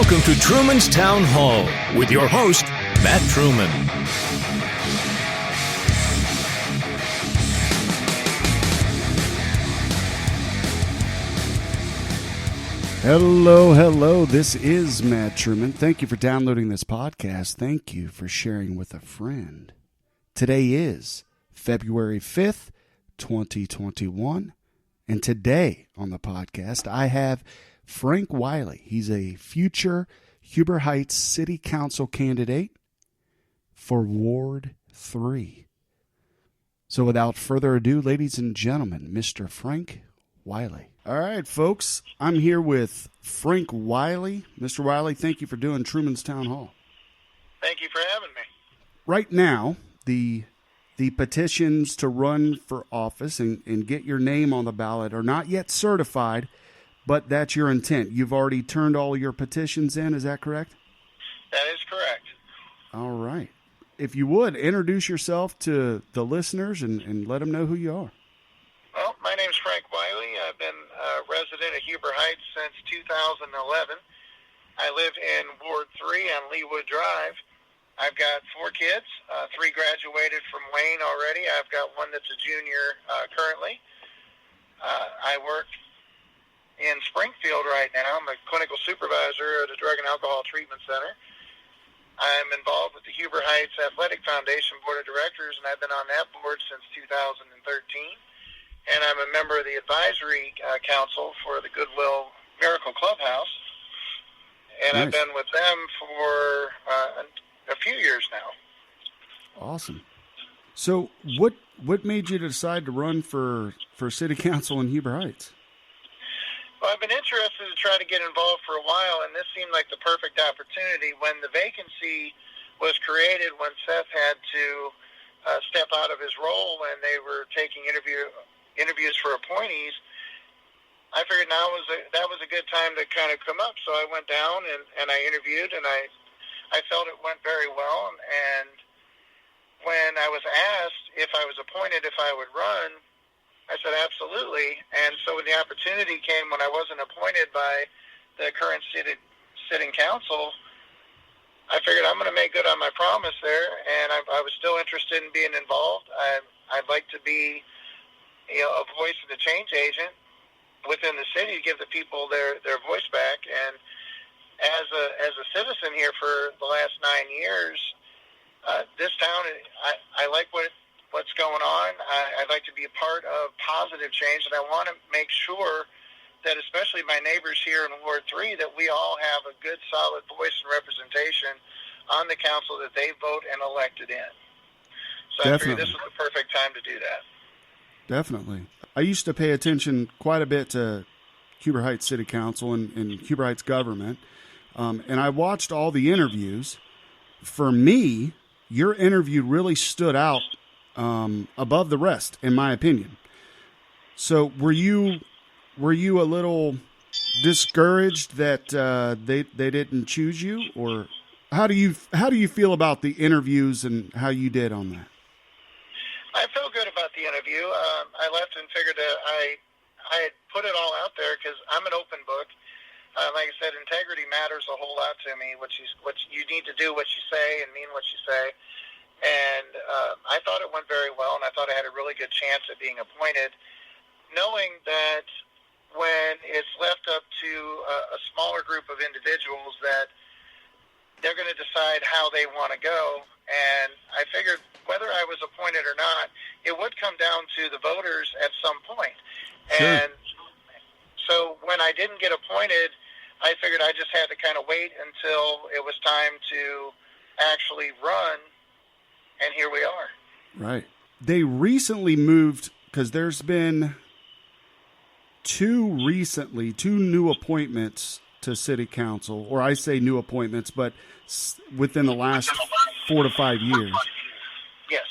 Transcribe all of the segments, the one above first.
Welcome to Truman's Town Hall with your host, Matt Truman. Hello. This is Matt Truman. Thank you for downloading this podcast. Thank you for sharing with a friend. Today is February 5th, 2021. And today on the podcast, I have Frank Wylie. He's a future Huber Heights City Council candidate for Ward 3. So without further ado, ladies and gentlemen, Mr. Frank Wylie. All right, folks, I'm here with Frank Wylie. Mr. Wylie, thank you for doing Truman's Town Hall. Thank you for having me. Right now, the petitions to run for office and get your name on the ballot are not yet certified, but that's your intent. You've already turned all your petitions in, is that correct? That is correct. All right. If you would, introduce yourself to the listeners and let them know who you are. Well, my name is Frank Wylie. I've been a resident of Huber Heights since 2011. I live in Ward 3 on Leawood Drive. I've got 4 kids. 3 graduated from Wayne already. I've got one that's a junior currently. I work in Springfield right now. I'm a clinical supervisor at a drug and alcohol treatment center. I'm involved with the Huber Heights Athletic Foundation Board of Directors, and I've been on that board since 2013. And I'm a member of the advisory council for the Goodwill Miracle Clubhouse. And nice. I've been with them for a few years now. Awesome. So what made you decide to run for city council in Huber Heights? Well, I've been interested to try to get involved for a while, and this seemed like the perfect opportunity. When the vacancy was created, when Seth had to step out of his role when they were taking interviews for appointees, I figured that was a good time to kind of come up. So I went down and I interviewed, and I felt it went very well. And when I was asked if I was appointed, if I would run, I said absolutely. And so when the opportunity came when I wasn't appointed by the current sitting council, I figured I'm going to make good on my promise there, and I was still interested in being involved. I'd like to be a voice of the change agent within the city to give the people their voice back. And as a citizen here for the last 9 years, this town, I like what's going on. I'd like to be a part of positive change, and I want to make sure that especially my neighbors here in Ward 3, that we all have a good, solid voice and representation on the council that they vote and elected in. So I figured this was the perfect time to do that. Definitely. I used to pay attention quite a bit to Huber Heights City Council and Huber Heights government, and I watched all the interviews. For me, your interview really stood out above the rest, in my opinion. So were you a little discouraged that they didn't choose you, or how do you feel about the interviews and how you did on that? I feel good about the interview. I left and figured that I had put it all out there because I'm an open book. Like I said, integrity matters a whole lot to me. What you need to do what you say and mean what you say. And I thought it went very well, and I thought I had a really good chance at being appointed, knowing that when it's left up to a smaller group of individuals that they're going to decide how they want to go. And I figured whether I was appointed or not, it would come down to the voters at some point. Sure. And so when I didn't get appointed, I figured I just had to kind of wait until it was time to actually run. And here we are. Right. They recently moved, because there's been two new appointments to city council, or I say new appointments, but within the last 4 to 5 years. Yes.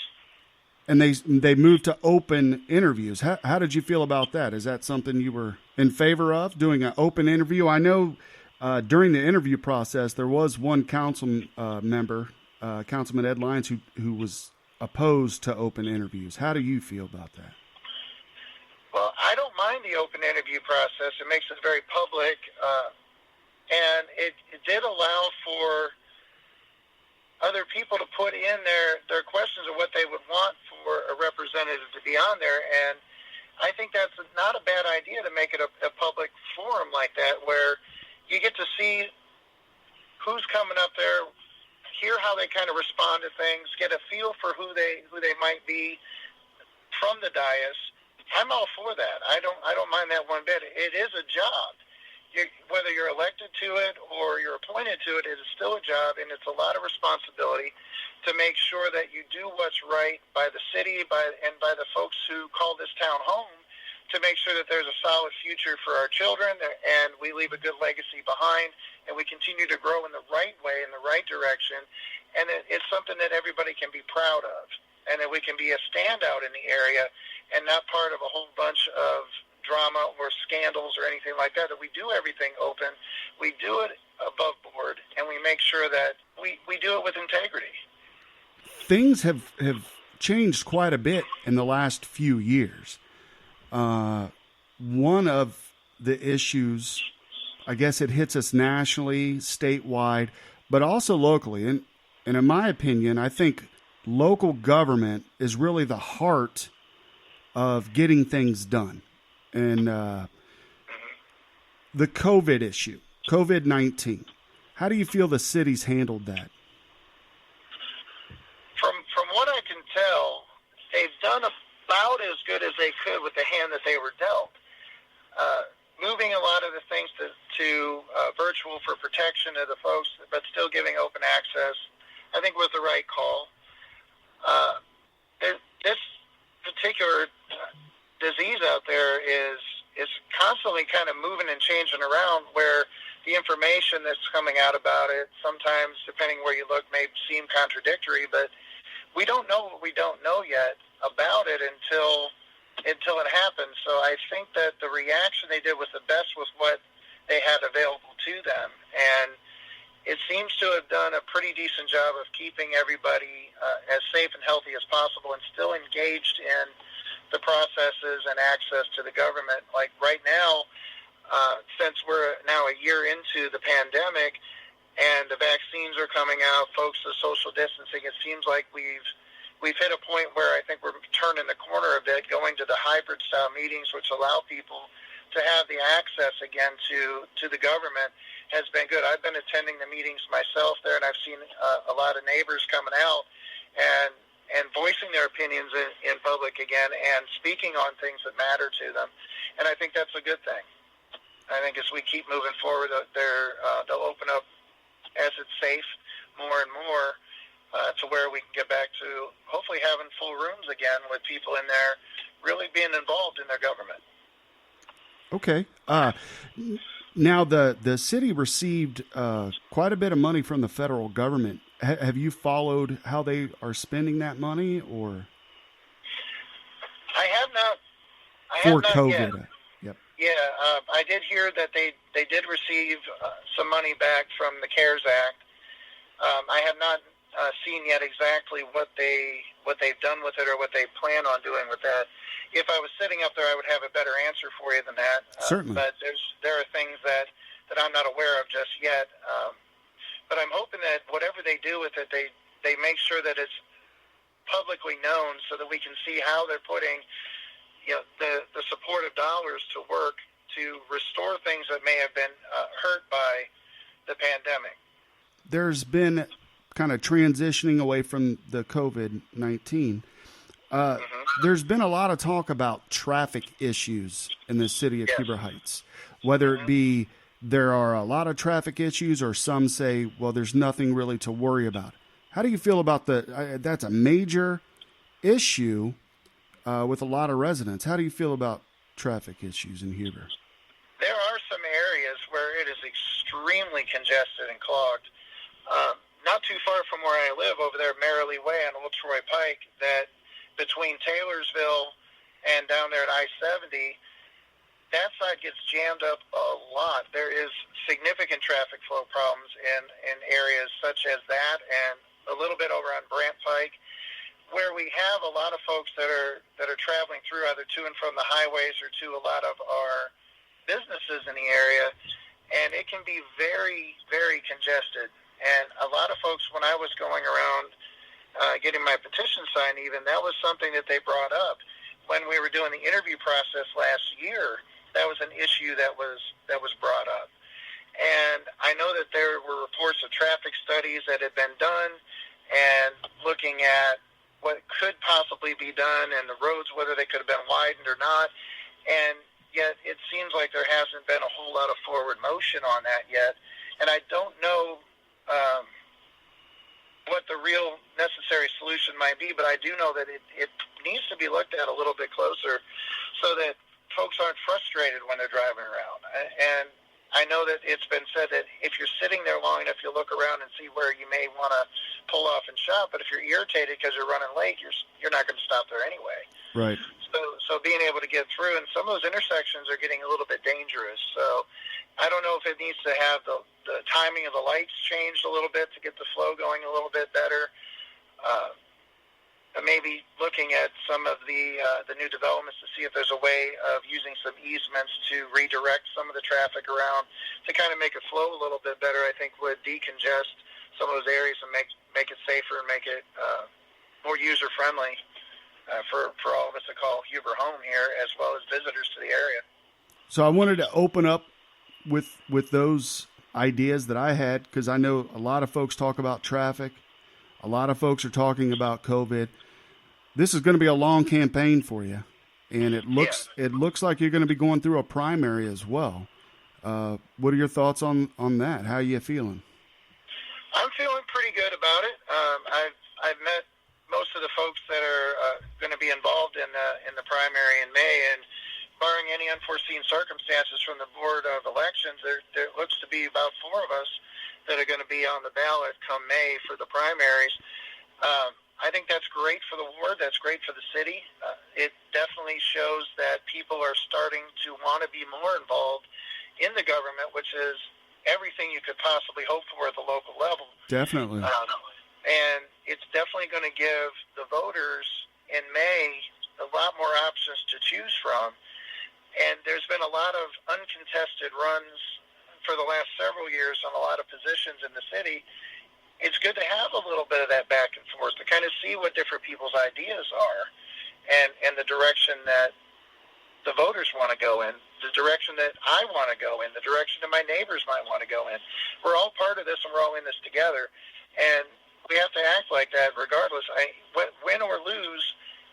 And they moved to open interviews. How did you feel about that? Is that something you were in favor of, doing an open interview? I know during the interview process, there was one council member, Councilman Ed Lyons, who was opposed to open interviews. How do you feel about that? Well, I don't mind the open interview process. It makes it very public. And it did allow for other people to put in their questions of what they would want for a representative to be on there. And I think that's not a bad idea to make it a public forum like that, where you get to see who's coming up there, hear how they kind of respond to things, get a feel for who they might be from the dais. I'm all for that. I don't mind that one bit. It is a job. Whether you're elected to it or you're appointed to it, it is still a job, and it's a lot of responsibility to make sure that you do what's right by the city and by the folks who call this town home, to make sure that there's a solid future for our children and we leave a good legacy behind and we continue to grow in the right way, in the right direction, and it's something that everybody can be proud of, and that we can be a standout in the area and not part of a whole bunch of drama or scandals or anything like that, that we do everything open, we do it above board, and we make sure that we do it with integrity. Things have changed quite a bit in the last few years. One of the issues, I guess it hits us nationally, statewide, but also locally. And in my opinion, I think local government is really the heart of getting things done. And the COVID issue, COVID-19, how do you feel the city's handled that? From what I can tell, they've done about as good as they could with the hand that they were dealt. Moving a lot of the things to virtual for protection of the folks, but still giving open access, I think was the right call. This particular disease out there is constantly kind of moving and changing around, where the information that's coming out about it, sometimes, depending where you look, may seem contradictory, but we don't know what we don't know yet about it until it happens. So I think that the reaction they did was the best with what they had available to them, and it seems to have done a pretty decent job of keeping everybody as safe and healthy as possible, and still engaged in the processes and access to the government. Like right now, since we're now a year into the pandemic and the vaccines are coming out, folks, the social distancing, it seems like we've hit a point where I think we're turning the corner a bit, going to the hybrid style meetings, which allow people to have the access again to the government, has been good. I've been attending the meetings myself there, and I've seen a lot of neighbors coming out and voicing their opinions in public again, and speaking on things that matter to them. And I think that's a good thing. I think as we keep moving forward, they'll open up as it's safe more and more, to where we can get back to hopefully having full rooms again with people in there really being involved in their government. Okay. Now, the city received quite a bit of money from the federal government. Have you followed how they are spending that money, or? I have not. For COVID. Yep. Yeah, I did hear that they did receive some money back from the CARES Act. I have not seen yet exactly what they've done with it or what they plan on doing with that. If I was sitting up there, I would have a better answer for you than that. Certainly. But there are things that I'm not aware of just yet. But I'm hoping that whatever they do with it, they make sure that it's publicly known, so that we can see how they're putting the supportive dollars to work to restore things that may have been hurt by the pandemic. There's been kind of transitioning away from the COVID-19. There's been a lot of talk about traffic issues in the city of Heber Heights, whether it be there are a lot of traffic issues, or some say, well, there's nothing really to worry about. How do you feel about that's a major issue with a lot of residents. How do you feel about traffic issues in Heber? There are some areas where it is extremely congested and clogged. Not too far from where I live, over there, Merrily Way on Old Troy Pike, that between Taylorsville and down there at I-70, that side gets jammed up a lot. There is significant traffic flow problems in areas such as that, and a little bit over on Brant Pike, where we have a lot of folks that are traveling through, either to and from the highways or to a lot of our businesses in the area. and it can be very, very congested. And a lot of folks, when I was going around getting my petition signed even, that was something that they brought up. When we were doing the interview process last year, that was an issue that was brought up. And I know that there were reports of traffic studies that had been done and looking at what could possibly be done and the roads, whether they could have been widened or not. And yet it seems like there hasn't been a whole lot of forward motion on that yet. And I don't know what the real necessary solution might be, but I do know that it needs to be looked at a little bit closer so that folks aren't frustrated when they're driving around. And I know that it's been said that if you're sitting there long enough, you'll look around and see where you may want to pull off and shop, but if you're irritated because you're running late, you're not going to stop there anyway. Right. So being able to get through, and some of those intersections are getting a little bit dangerous. So I don't know if it needs to have the timing of the lights changed a little bit to get the flow going a little bit better. Maybe looking at some of the new developments to see if there's a way of using some easements to redirect some of the traffic around to kind of make it flow a little bit better. I think would decongest some of those areas and make it safer and make it more user friendly for all of us to call Huber home here, as well as visitors to the area. So I wanted to open up with those ideas that I had, because I know a lot of folks talk about traffic. A lot of folks are talking about COVID. This is going to be a long campaign for you, and it looks like you're going to be going through a primary as well. What are your thoughts on that? How are you feeling? I'm feeling pretty good about it. I've met most of the folks that are going to be involved in the primary in May, and barring any unforeseen circumstances from the Board of Elections, there looks to be about 4 of us that are going to be on the ballot come May for the primaries. I think that's great for the ward. That's great for the city. It definitely shows that people are starting to want to be more involved in the government, which is everything you could possibly hope for at the local level. Definitely. And it's definitely going to give the voters in May a lot more options to choose from. And there's been a lot of uncontested runs for the last several years on a lot of positions in the city. It's good to have a little bit of that back and forth to kind of see what different people's ideas are and the direction that the voters want to go in, the direction that I want to go in, the direction that my neighbors might want to go in. We're all part of this, and we're all in this together. And we have to act like that regardless. Win or lose,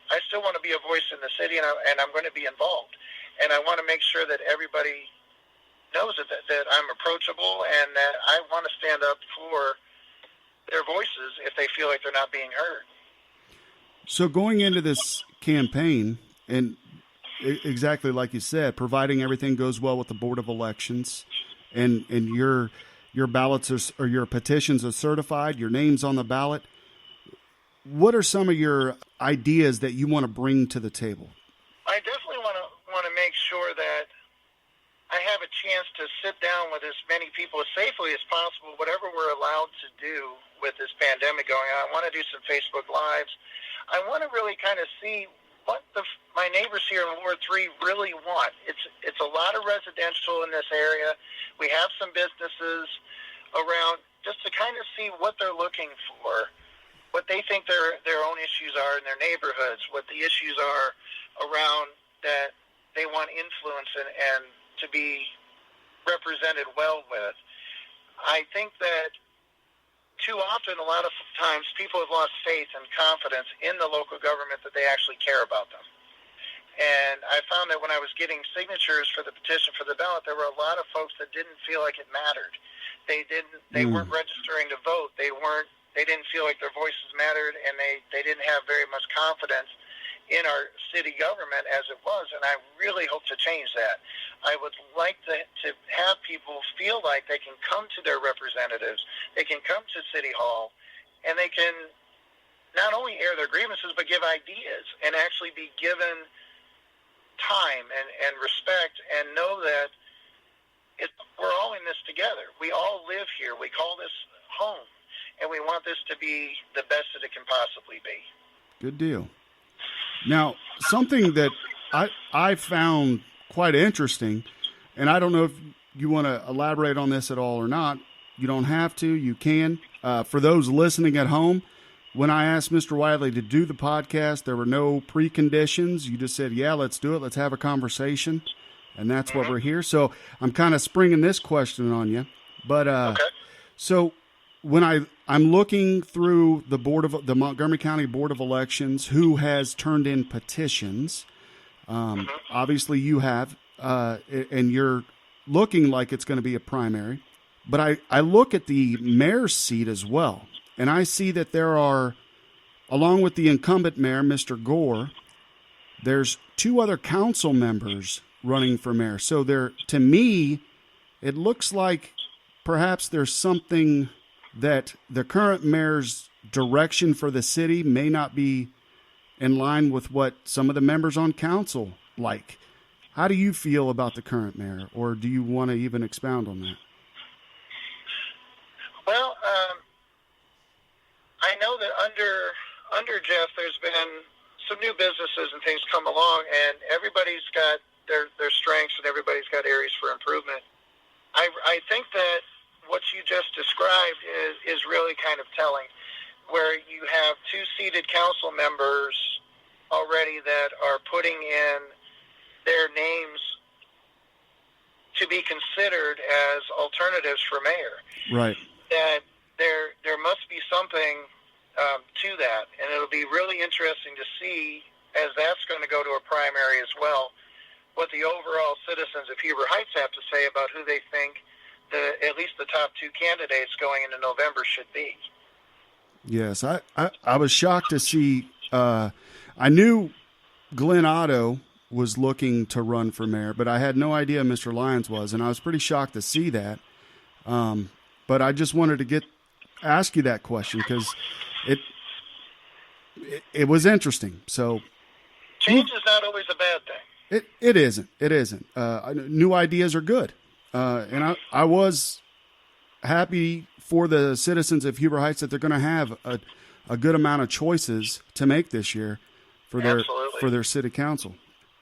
I still want to be a voice in the city, and I'm going to be involved. And I want to make sure that everybody knows that I'm approachable and that I want to stand up for their voices if they feel like they're not being heard. So going into this campaign, and exactly like you said, providing everything goes well with the Board of Elections, and your ballots or your petitions are certified, your name's on the ballot, what are some of your ideas that you want to bring to the table? I definitely want to make sure that I have a chance to sit down with as many people as safely as possible, whatever we're allowed to do with this pandemic going on. I want to do some Facebook Lives. I want to really kind of see what my neighbors here in Ward 3 really want. It's a lot of residential in this area. We have some businesses around, just to kind of see what they're looking for, what they think their own issues are in their neighborhoods, what the issues are around that they want influence and to be represented well with. I think that too often, a lot of times, people have lost faith and confidence in the local government that they actually care about them. And I found that when I was getting signatures for the petition for the ballot, there were a lot of folks that didn't feel like it mattered. They weren't registering to vote. They didn't feel like their voices mattered, and they didn't have very much confidence in our city government as it was, and I really hope to change that. I would like to have people feel like they can come to their representatives, they can come to City Hall, and they can not only air their grievances, but give ideas and actually be given time and respect and know that we're all in this together. We all live here. We call this home, and we want this to be the best that it can possibly be. Good deal. Now, something that I found quite interesting, and I don't know if you want to elaborate on this at all or not, you don't have to. You can. For those listening at home, when I asked Mr. Wylie to do the podcast, there were no preconditions. You just said, yeah, let's do it. Let's have a conversation. And that's what we're here. So I'm kind of springing this question on you. But Okay. so when I'm looking through the Montgomery County Board of Elections, who has turned in petitions, obviously you have, and you're looking like it's going to be a primary. But I look at the mayor's seat as well, and I see that there are, along with the incumbent mayor, Mr. Gore, there's 2 other council members running for mayor. So to me, it looks like perhaps there's something that the current mayor's direction for the city may not be in line with what some of the members on council like. How do you feel about the current mayor, or do you want to even expound on that? Well, I know that under Jeff, there's been some new businesses and things come along, and everybody's got their strengths and everybody's got areas for improvement. I think that what you just described is really kind of telling, where you have 2 seated council members already that are putting in their names to be considered as alternatives for mayor. Right. That there must be something to that, and it'll be really interesting to see, as that's going to go to a primary as well, what the overall citizens of Huber Heights have to say about who they think at least the top 2 candidates going into November should be. Yes, I was shocked to see. I knew Glenn Otto was looking to run for mayor, but I had no idea Mr. Lyons was, and I was pretty shocked to see that. But I just wanted to ask you that question because it was interesting. So change is not always a bad thing. It isn't. It isn't. New ideas are good. And I was happy for the citizens of Huber Heights that they're going to have a good amount of choices to make this year for their city council.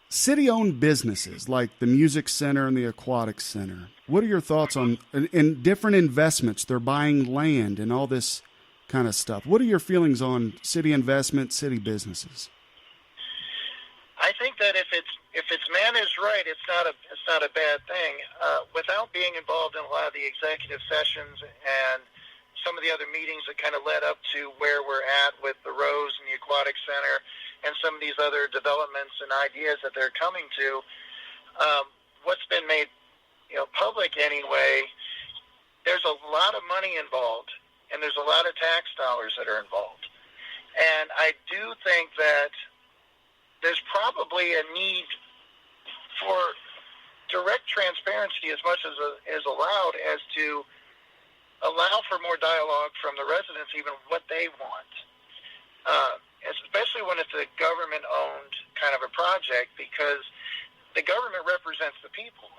City-owned businesses like the Music Center and the Aquatic Center, what are your thoughts on in different investments? They're buying land and all this kind of stuff. What are your feelings on city investment, city businesses? I think that if it's managed right, it's not a bad thing. Without being involved in a lot of the executive sessions and some of the other meetings that kind of led up to where we're at with the Rose and the Aquatic Center and some of these other developments and ideas that they're coming to, what's been made public anyway, there's a lot of money involved, and there's a lot of tax dollars that are involved. And I do think that there's probably a need for direct transparency as much as is allowed, as to allow for more dialogue from the residents, even what they want, especially when it's a government-owned kind of a project, because the government represents the people,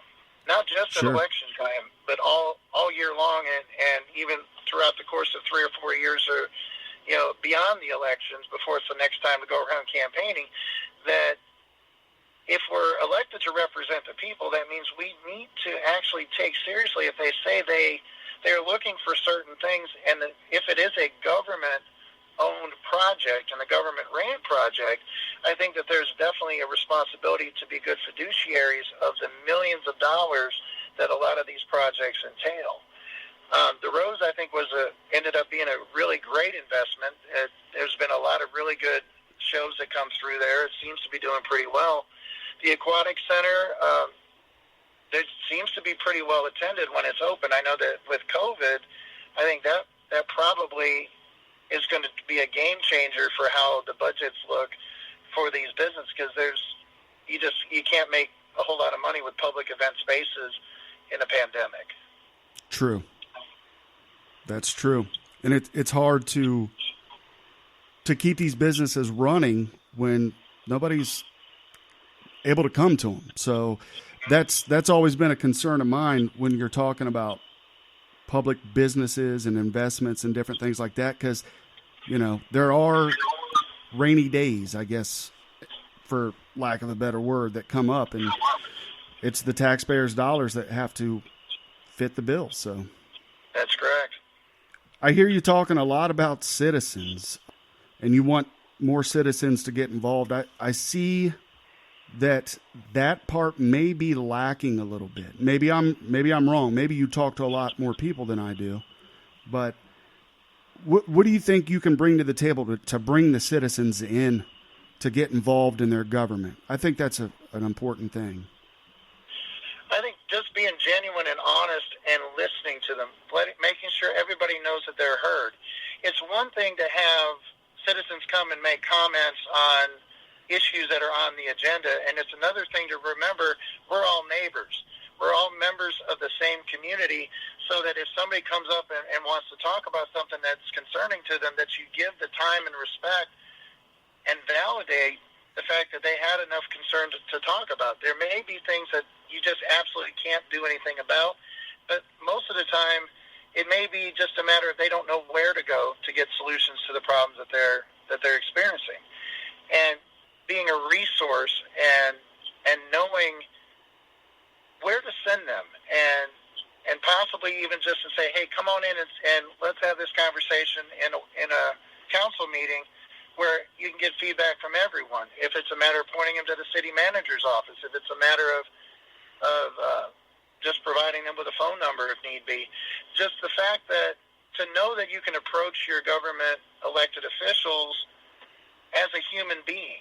not just at election time, but all year long, and even throughout the course of 3 or 4 years, or beyond the elections, before it's the next time to go around campaigning. That if we're elected to represent the people, that means we need to actually take seriously if they say they're looking for certain things, and if it is a government-owned project and a government-ran project, I think that there's definitely a responsibility to be good fiduciaries of the millions of dollars that a lot of these projects entail. The Rose, I think, ended up being a really great investment. There's been a lot of really good shows that come through there. It seems to be doing pretty well. The Aquatic Center, it seems to be pretty well attended when it's open. I know that with COVID, I think that probably is going to be a game changer for how the budgets look for these businesses, because you can't make a whole lot of money with public event spaces in a pandemic. True. That's true. And it's hard to keep these businesses running when nobody's able to come to them. So that's always been a concern of mine when you're talking about public businesses and investments and different things like that, because, there are rainy days, I guess, for lack of a better word, that come up, and it's the taxpayers' dollars that have to fit the bill. So That's correct. I hear you talking a lot about citizens, and you want more citizens to get involved. I see that part may be lacking a little bit. Maybe I'm wrong. Maybe you talk to a lot more people than I do. But what do you think you can bring to the table to bring the citizens in to get involved in their government? I think that's an important thing. I think just being genuine and honest and listening to them, making sure everybody knows that they're heard. It's one thing to have citizens come and make comments on issues that are on the agenda, and it's another thing to remember we're all neighbors. We're all members of the same community, so that if somebody comes up and wants to talk about something that's concerning to them, that you give the time and respect and validate the fact that they had enough concern to talk about. There may be things that you just absolutely can't do anything about, but most of the time it may be just a matter of they don't know where to go to get solutions to the problems that they're experiencing. And being a resource and knowing where to send them and possibly even just to say, hey, come on in and let's have this conversation in a council meeting where you can get feedback from everyone. If it's a matter of pointing them to the city manager's office, if it's a matter of just providing them with a phone number if need be, just the fact that to know that you can approach your government elected officials as a human being.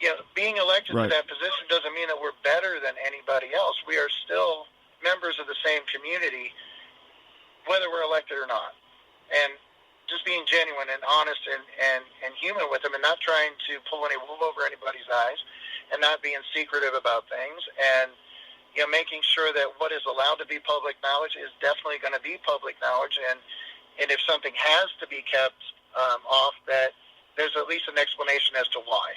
You know, being elected Right. to that position doesn't mean that we're better than anybody else. We are still members of the same community, whether we're elected or not. And just being genuine and honest and human with them, and not trying to pull any wool over anybody's eyes, and not being secretive about things, and making sure that what is allowed to be public knowledge is definitely going to be public knowledge, and if something has to be kept off, that there's at least an explanation as to why,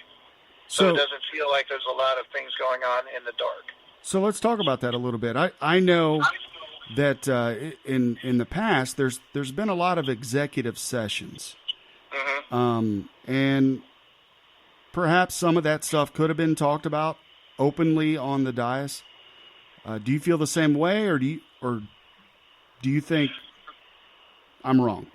so it doesn't feel like there's a lot of things going on in the dark. So let's talk about that a little bit. I know that in the past there's been a lot of executive sessions, and perhaps some of that stuff could have been talked about openly on the dais. Do you feel the same way, or do you think I'm wrong?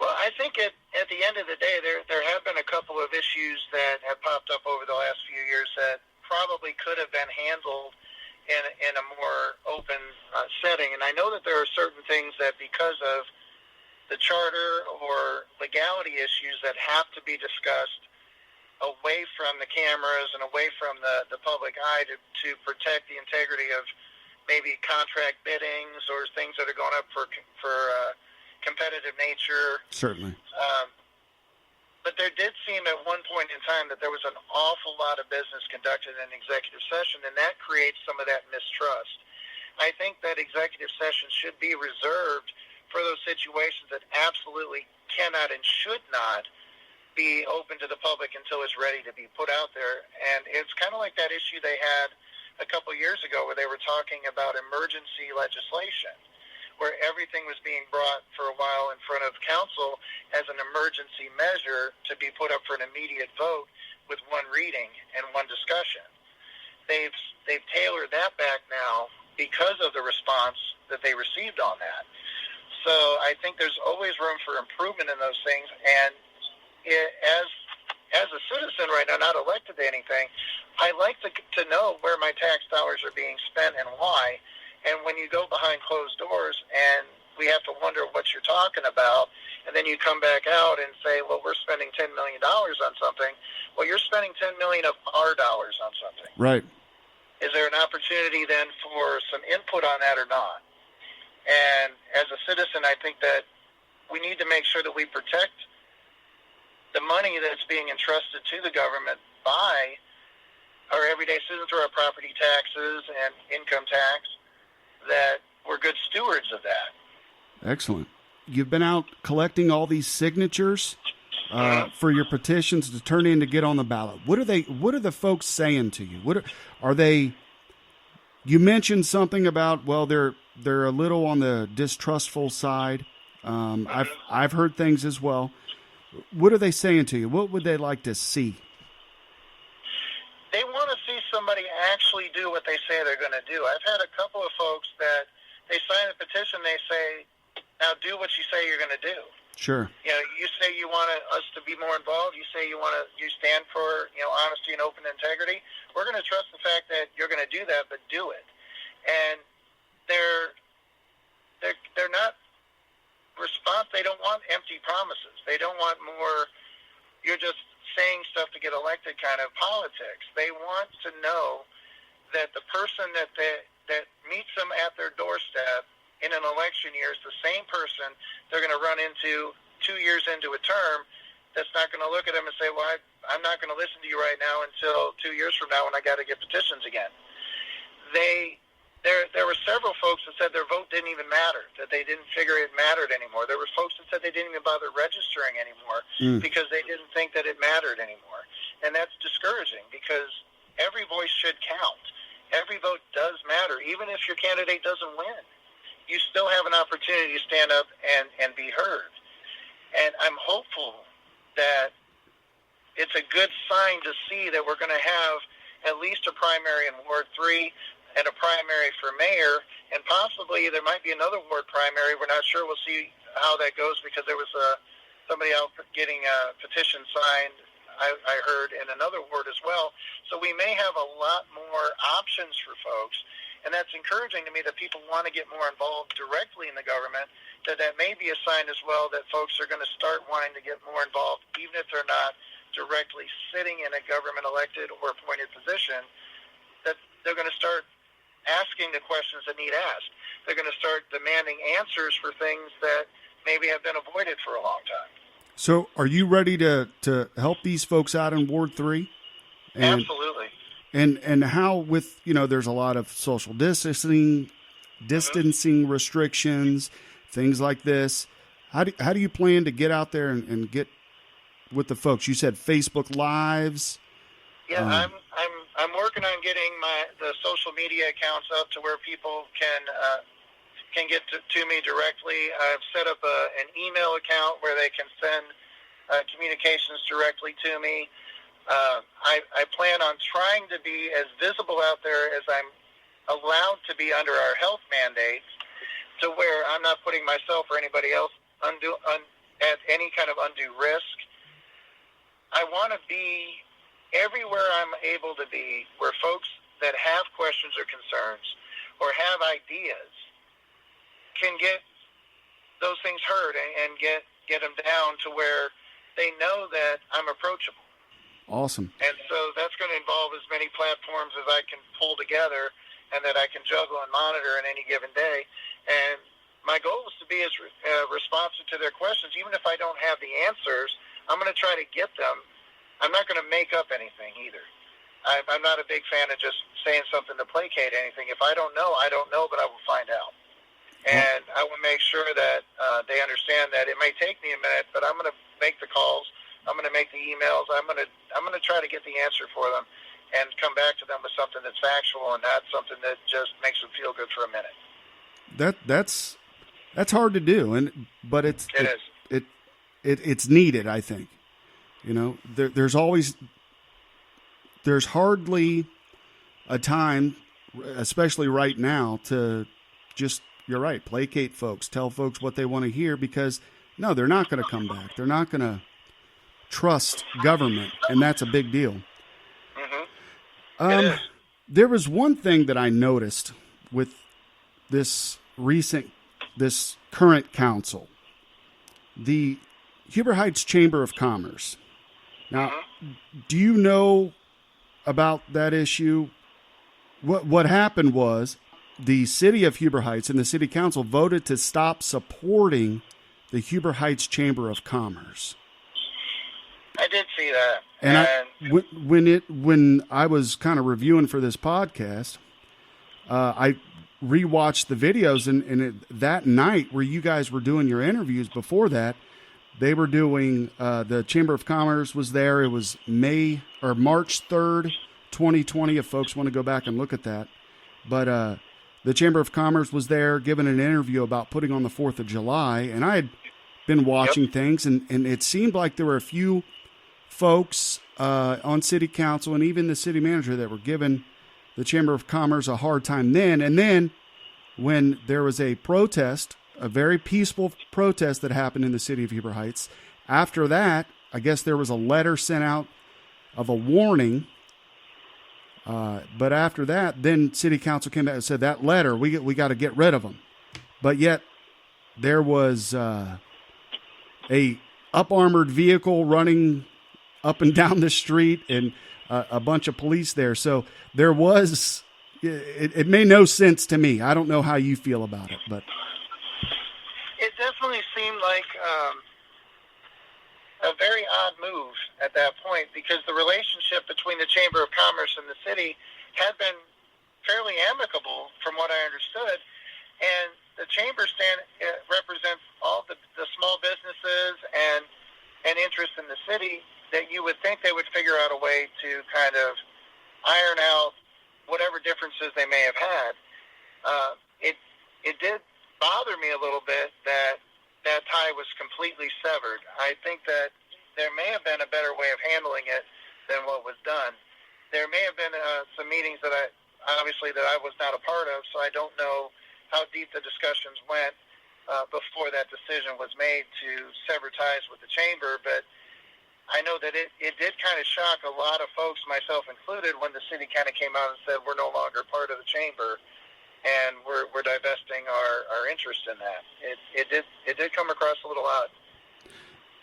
Well, I think at the end of the day, there have been a couple of issues that have popped up over the last few years that probably could have been handled in a more open setting. And I know that there are certain things that, because of the charter or legality issues, that have to be discussed away from the cameras and away from the public eye to protect the integrity of maybe contract biddings or things that are going up for competitive nature. Certainly. But there did seem at one point in time that there was an awful lot of business conducted in executive session, and that creates some of that mistrust. I think that executive session should be reserved for those situations that absolutely cannot and should not be open to the public until it's ready to be put out there. And it's kind of like that issue they had a couple years ago where they were talking about emergency legislation, where everything was being brought for a while in front of council as an emergency measure to be put up for an immediate vote with one reading and one discussion. They've tailored that back now because of the response that they received on that. So I think there's always room for improvement in those things. And as a citizen right now, not elected to anything, I like to know where my tax dollars are being spent and why. And when you go behind closed doors and we have to wonder what you're talking about, and then you come back out and say, well, we're spending $10 million on something. Well, you're spending $10 million of our dollars on something. Right. Is there an opportunity then for some input on that or not? And as a citizen, I think that we need to make sure that we protect the money that's being entrusted to the government by our everyday citizens through our property taxes and income tax, that we're good stewards of that. Excellent. You've been out collecting all these signatures for your petitions to turn in to get on the ballot. What are the folks saying to you? Are they? You mentioned something about, well, they're a little on the distrustful side. I've heard things as well. What are they saying to you? What would they like to see? They want to see somebody actually do what they say they're going to do. I've had a couple of folks that they sign a petition, they say, now do what you say you're going to do. Sure. You say you want us to be more involved. You say you stand for, honesty and open integrity. We're going to trust the fact that you're going to do that, but do it. And they're not response. They don't want empty promises. They don't want more, you're just saying stuff to get elected kind of politics. They want to know that the person that meets them at their doorstep in an election year is the same person they're going to run into 2 years into a term that's not going to look at them and say, well, I'm not going to listen to you right now until 2 years from now when I got to get petitions again. There were several folks that said their vote didn't even matter, that they didn't figure it mattered anymore. There were folks that said they didn't even bother registering anymore because they didn't think that it mattered anymore. And that's discouraging because every voice should count. Every vote does matter, even if your candidate doesn't win. You still have an opportunity to stand up and be heard. And I'm hopeful that it's a good sign to see that we're going to have at least a primary in Ward 3 and a primary for mayor, and possibly there might be another ward primary. We're not sure. We'll see how that goes because there was somebody out getting a petition signed, I heard, in another ward as well. So we may have a lot more options for folks. And that's encouraging to me that people want to get more involved directly in the government, that may be a sign as well that folks are going to start wanting to get more involved, even if they're not directly sitting in a government-elected or appointed position, that they're going to start asking the questions that need asked. They're going to start demanding answers for things that maybe have been avoided for a long time. So are you ready to help these folks out in Ward 3? Absolutely. And how with, there's a lot of social distancing restrictions, things like this. How do you plan to get out there and get with the folks? You said Facebook Lives. Yeah, I'm working on getting the social media accounts up to where people can get to me directly. I've set up an email account where they can send communications directly to me. I plan on trying to be as visible out there as I'm allowed to be under our health mandates, to where I'm not putting myself or anybody else at any kind of undue risk. I want to be everywhere I'm able to be, where folks that have questions or concerns or have ideas can get those things heard and get them down to where they know that I'm approachable. Awesome. And so that's going to involve as many platforms as I can pull together and that I can juggle and monitor in any given day. And my goal is to be as responsive to their questions. Even if I don't have the answers, I'm going to try to get them. I'm not going to make up anything either. I'm not a big fan of just saying something to placate anything. If I don't know, I don't know, but I will find out. And I will make sure that they understand that it may take me a minute, but I'm going to make the calls. I'm going to make the emails. I'm going to try to get the answer for them and come back to them with something that's factual and not something that just makes them feel good for a minute. That's hard to do, but it's needed, I think. There's hardly a time, especially right now, to just, you're right, placate folks, tell folks what they want to hear, because no, they're not going to come back. They're not going to trust government, and that's a big deal. Mm-hmm. There was one thing that I noticed with this current council, the Huber Heights Chamber of Commerce. Now, do you know about that issue? What happened was the city of Huber Heights and the city council voted to stop supporting the Huber Heights Chamber of Commerce. I did see that. And when I was kind of reviewing for this podcast, I rewatched the videos, and that night where you guys were doing your interviews before that, they were doing, the Chamber of Commerce was there. It was March 3rd, 2020, if folks want to go back and look at that. But the Chamber of Commerce was there giving an interview about putting on the 4th of July, and I had been watching things, and it seemed like there were a few folks on city council and even the city manager that were giving the Chamber of Commerce a hard time then. And then when there was a protest, a very peaceful protest that happened in the city of Heber Heights, after that, I guess there was a letter sent out of a warning. But after that, then City Council came back and said that letter, we got to get rid of them. But yet there was a up-armored vehicle running up and down the street and a bunch of police there. So there was, it made no sense to me. I don't know how you feel about it, but it definitely seemed like a very odd move at that point, because the relationship between the Chamber of Commerce and the city had been fairly amicable from what I understood. And the Chamber represents all the small businesses and interest in the city that you would think they would figure out a way to kind of iron out whatever differences they may have had. It did bother me a little bit that tie was completely severed. I think that there may have been a better way of handling it than what was done. There may have been some meetings that I was not a part of, so I don't know how deep the discussions went before that decision was made to sever ties with the Chamber. But I know that it did kind of shock a lot of folks, myself included, when the city kind of came out and said we're no longer part of the Chamber and we're divesting our interest in that. It did come across a little odd.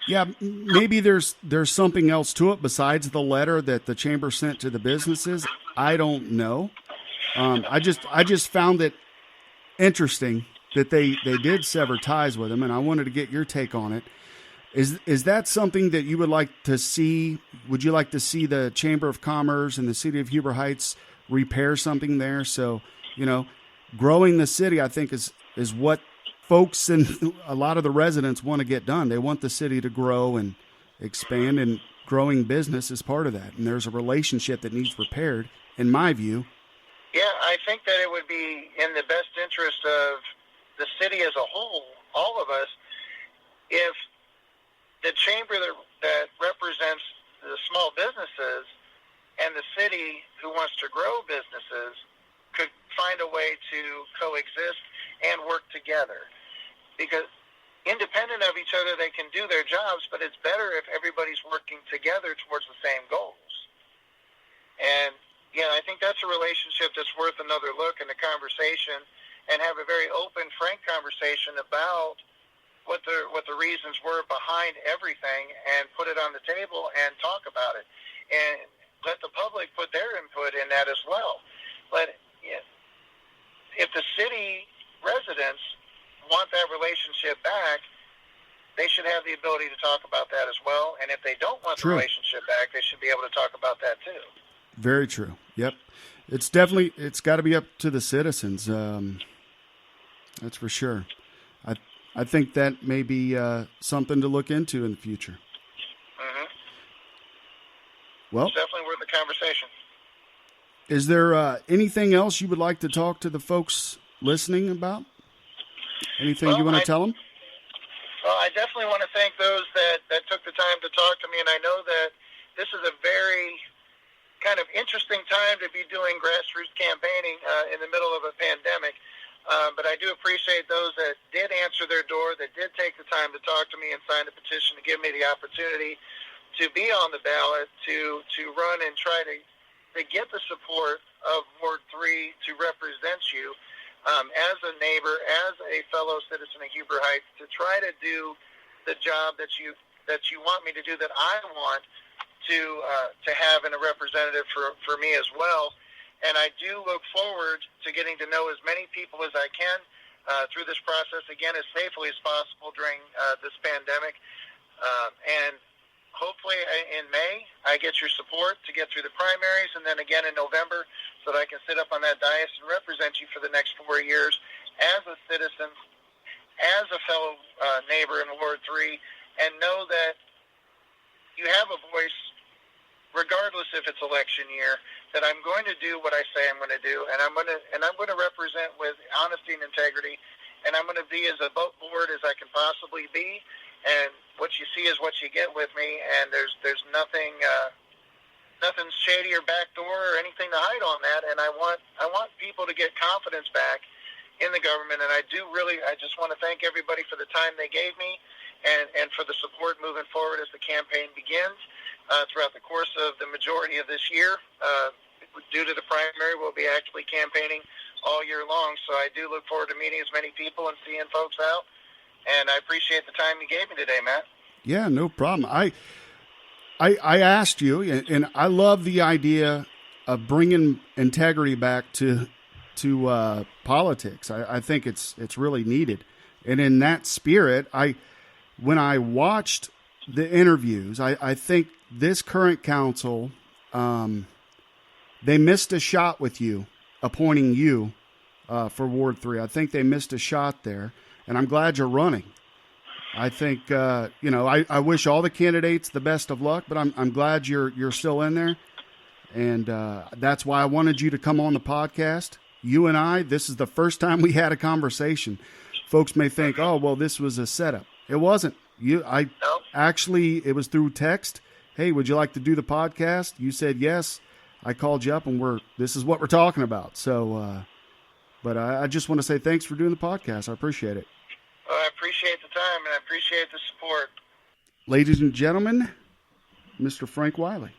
yeah, maybe there's something else to it besides the letter that the Chamber sent to the businesses. I don't know. I just found it interesting that they did sever ties with them, and I wanted to get your take on it. Is that something that you would like to see? Would you like to see the Chamber of Commerce and the city of Heber Heights repair something there? So, growing the city, I think, is what folks and a lot of the residents want to get done. They want the city to grow and expand, and growing business is part of that. And there's a relationship that needs repaired, in my view. Yeah, I think that it would be in the best interest of the city as a whole, all of us, if the chamber that represents the small businesses and the city who wants to grow businesses could find a way to coexist and work together. Because independent of each other, they can do their jobs, but it's better if everybody's working together towards the same goals. And, I think that's a relationship that's worth another look in the conversation, and have a very open, frank conversation about what the reasons were behind everything, and put it on the table and talk about it. And let the public put their input in that as well. But if the city residents want that relationship back, they should have the ability to talk about that as well. And if they don't want the relationship back, they should be able to talk about that too. Very true. Yep. It's got to be up to the citizens. That's for sure. I think that may be something to look into in the future. Mm-hmm. Well, it's definitely worth the conversation. Is there anything else you would like to talk to the folks listening about? Anything you want to tell them? Well, I definitely want to thank those that took the time to talk to me, and I know that this is a very kind of interesting time to be doing grassroots campaigning in the middle of a pandemic. But I do appreciate those that did answer their door, that did take the time to talk to me and sign a petition to give me the opportunity to be on the ballot, to run and try to get the support of Ward 3 to represent you as a neighbor, as a fellow citizen of Heber Heights, to try to do the job that you want me to do, that I want to have in a representative for me as well. And I do look forward to getting to know as many people as I can through this process, again, as safely as possible during this pandemic. And hopefully in May, I get your support to get through the primaries, and then again in November, so that I can sit up on that dais and represent you for the next 4 years as a citizen, as a fellow neighbor in Ward 3, and know that you have a voice, regardless if it's election year, that I'm going to do what I say I'm going to do, and I'm going to represent with honesty and integrity, and I'm going to be as above board as I can possibly be. And what you see is what you get with me, and there's nothing nothing shady or backdoor or anything to hide on that. And I want people to get confidence back in the government. And I just want to thank everybody for the time they gave me and for the support moving forward as the campaign begins throughout the course of the majority of this year. Due to the primary, we'll be actively campaigning all year long. So I do look forward to meeting as many people and seeing folks out. And I appreciate the time you gave me today, Matt. Yeah, no problem. I asked you, and I love the idea of bringing integrity back to politics. I think it's really needed. And in that spirit, when I watched the interviews, I think this current council, they missed a shot with you, appointing you for Ward 3. I think they missed a shot there, and I'm glad you're running. I think, I wish all the candidates the best of luck, but I'm glad you're still in there. And that's why I wanted you to come on the podcast. You and I, this is the first time we had a conversation. Folks may think, oh, well, this was a setup. It wasn't. Actually, it was through text. Hey, would you like to do the podcast? You said yes. I called you up, and this is what we're talking about. So, but I just want to say thanks for doing the podcast. I appreciate it. Well, I appreciate the time, and I appreciate the support. Ladies and gentlemen, Mr. Frank Wylie.